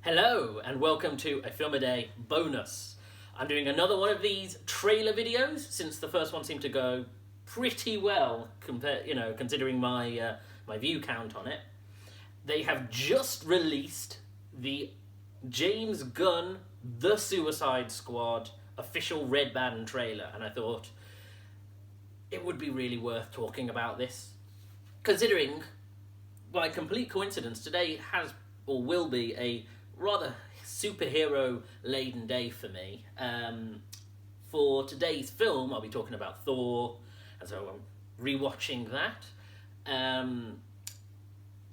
Hello and welcome to a Film a Day bonus. I'm doing another one of these trailer videos since the first one seemed to go pretty well considering my view count on it. They have just released the James Gunn The Suicide Squad official Red Band trailer, and I thought it would be really worth talking about this, considering by complete coincidence today has or will be a rather superhero-laden day for me. For today's film, I'll be talking about Thor, and so I'm rewatching that.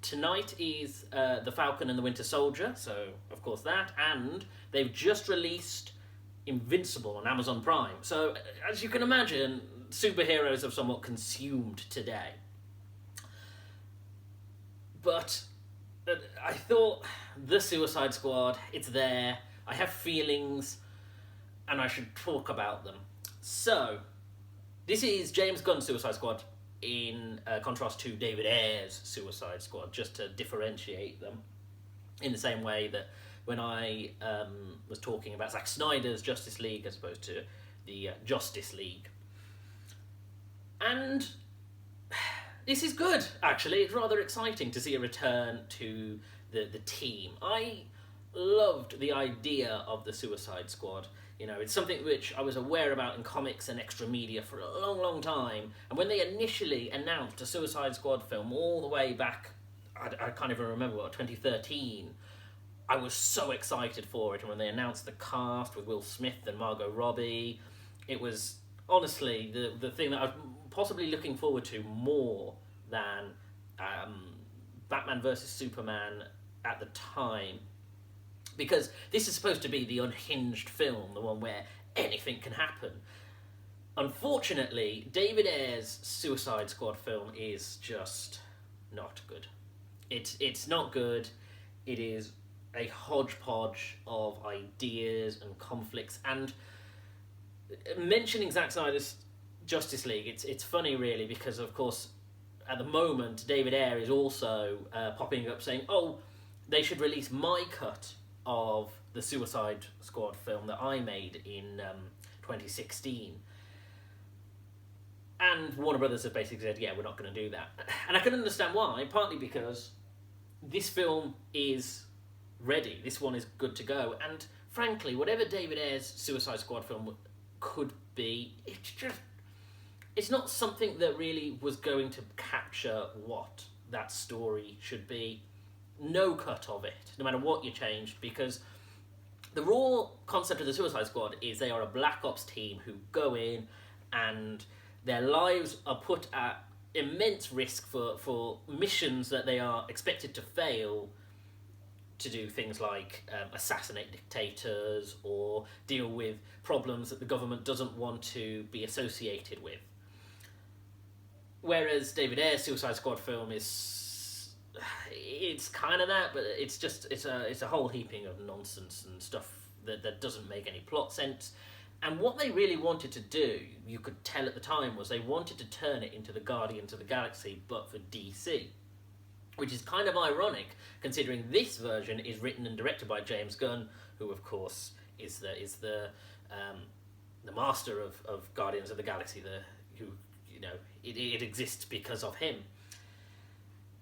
Tonight is The Falcon and the Winter Soldier, so of course that, and they've just released Invincible on Amazon Prime. So, as you can imagine, superheroes have somewhat consumed today. But I thought The Suicide Squad, it's there, I have feelings, and I should talk about them. So, this is James Gunn's Suicide Squad in contrast to David Ayer's Suicide Squad, just to differentiate them. In the same way that when I was talking about Zack Snyder's Justice League as opposed to the Justice League. And this is good, actually. It's rather exciting to see a return to the team. I loved the idea of the Suicide Squad. You know, it's something which I was aware about in comics and extra media for a long, long time. And when they initially announced a Suicide Squad film all the way back, I can't even remember, 2013, I was so excited for it. And when they announced the cast with Will Smith and Margot Robbie, it was honestly the thing that I was possibly looking forward to more than Batman vs Superman at the time, because this is supposed to be the unhinged film, the one where anything can happen. Unfortunately, David Ayer's Suicide Squad film is just not good. It's not good. It is a hodgepodge of ideas and conflicts, and mentioning Zack Snyder's Justice League, it's funny really, because of course at the moment David Ayer is also popping up saying, oh, they should release my cut of the Suicide Squad film that I made in 2016. And Warner Brothers have basically said, yeah, we're not going to do that. And I can understand why, partly because this film is ready, this one is good to go, and frankly, whatever David Ayer's Suicide Squad film could be, it's not something that really was going to capture what that story should be. No cut of it, no matter what you changed, because the raw concept of the Suicide Squad is they are a black ops team who go in and their lives are put at immense risk for missions that they are expected to fail, to do things like assassinate dictators or deal with problems that the government doesn't want to be associated with. Whereas David Ayer's Suicide Squad film it's kind of that, but it's a whole heaping of nonsense and stuff that doesn't make any plot sense. And what they really wanted to do, you could tell at the time, was they wanted to turn it into the Guardians of the Galaxy, but for DC. Which is kind of ironic, considering this version is written and directed by James Gunn, who of course is the master of Guardians of the Galaxy, it exists because of him.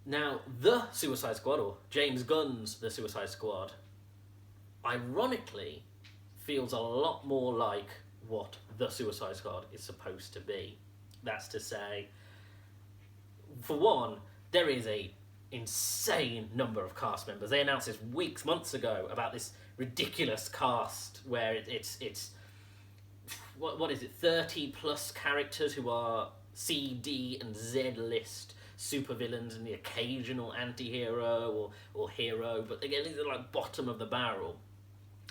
Now, The Suicide Squad, or James Gunn's The Suicide Squad, ironically feels a lot more like what The Suicide Squad is supposed to be. That's to say, for one, there is a insane number of cast members. They announced this months ago about this ridiculous cast where it's what is it, 30 plus characters who are C, D and Z list supervillains and the occasional anti-hero or hero, but again, these are like bottom of the barrel.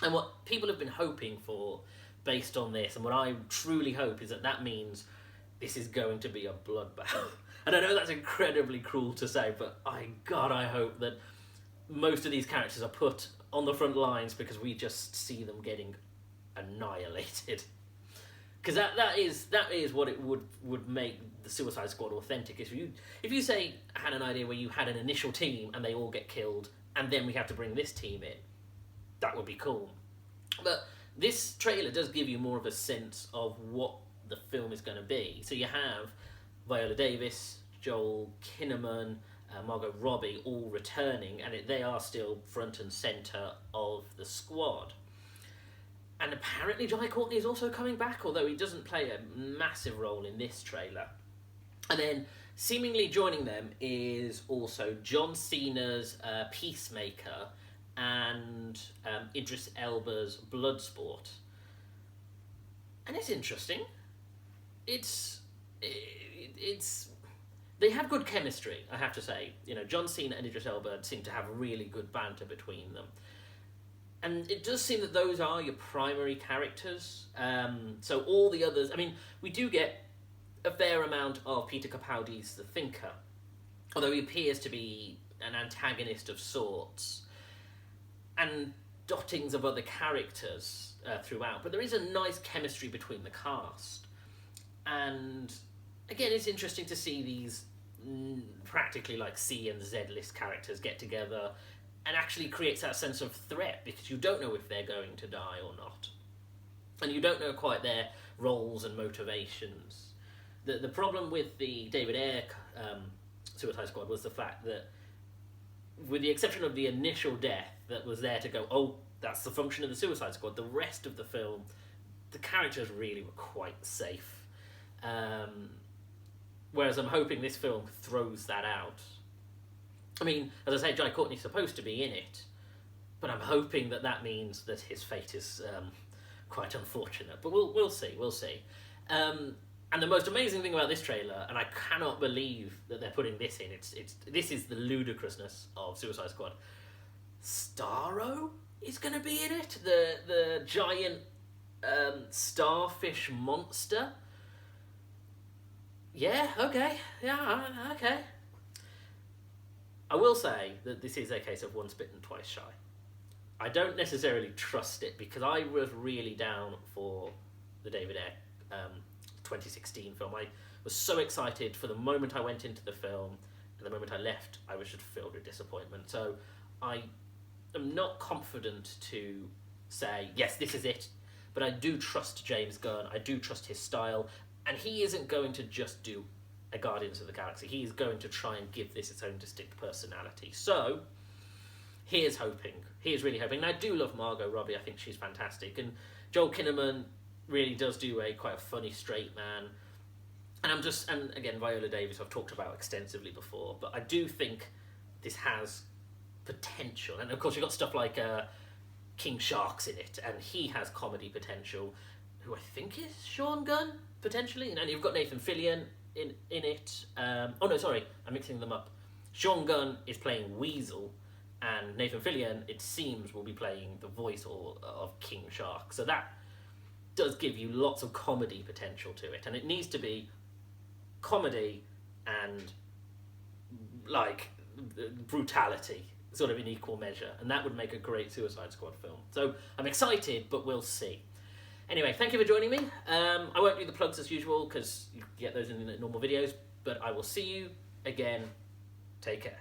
And what people have been hoping for based on this, and what I truly hope, is that means this is going to be a bloodbath. And I know that's incredibly cruel to say, but I hope that most of these characters are put on the front lines because we just see them getting annihilated. Because that is what it would make the Suicide Squad authentic. If you say had an idea where you had an initial team and they all get killed, and then we have to bring this team in, that would be cool. But this trailer does give you more of a sense of what the film is going to be. So you have Viola Davis, Joel Kinnaman, Margot Robbie all returning, and they are still front and centre of the squad. And apparently Jai Courtney is also coming back, although he doesn't play a massive role in this trailer. And then seemingly joining them is also John Cena's Peacemaker and Idris Elba's Bloodsport. And it's interesting. It's they have good chemistry, I have to say. You know, John Cena and Idris Elba seem to have really good banter between them. And it does seem that those are your primary characters. So all the others, I mean, we do get a fair amount of Peter Capaldi's The Thinker, although he appears to be an antagonist of sorts, and dottings of other characters throughout. But there is a nice chemistry between the cast. And again, it's interesting to see these practically like C and Z list characters get together, and actually creates that sense of threat, because you don't know if they're going to die or not. And you don't know quite their roles and motivations. The problem with the David Ayer Suicide Squad was the fact that, with the exception of the initial death that was there to go, oh, that's the function of the Suicide Squad, the rest of the film, the characters really were quite safe. Whereas I'm hoping this film throws that out. I mean, as I say, Jai Courtney's supposed to be in it, but I'm hoping that means that his fate is quite unfortunate. But we'll see. And the most amazing thing about this trailer, and I cannot believe that they're putting this in, this is the ludicrousness of Suicide Squad. Starro is going to be in it, the giant starfish monster. Yeah, okay. I will say that this is a case of once bitten, twice shy. I don't necessarily trust it, because I was really down for the David Ayer 2016 film. I was so excited for the moment I went into the film, and the moment I left, I was just filled with disappointment. So I am not confident to say, yes, this is it, but I do trust James Gunn. I do trust his style. And he isn't going to just do a Guardians of the Galaxy. He is going to try and give this its own distinct personality. So, here's hoping. Here's really hoping. And I do love Margot Robbie. I think she's fantastic. And Joel Kinnaman really does do quite a funny straight man. And again, Viola Davis I've talked about extensively before. But I do think this has potential. And of course, you've got stuff like King Shark's in it. And he has comedy potential. Who I think is Sean Gunn, potentially. And you've got Nathan Fillion in it. Oh no, sorry, I'm mixing them up. Sean Gunn is playing Weasel, and Nathan Fillion, it seems, will be playing the voice of King Shark. So that does give you lots of comedy potential to it. And it needs to be comedy and, like, brutality, sort of in equal measure. And that would make a great Suicide Squad film. So I'm excited, but we'll see. Anyway, thank you for joining me. I won't do the plugs as usual, because you get those in the normal videos, but I will see you again. Take care.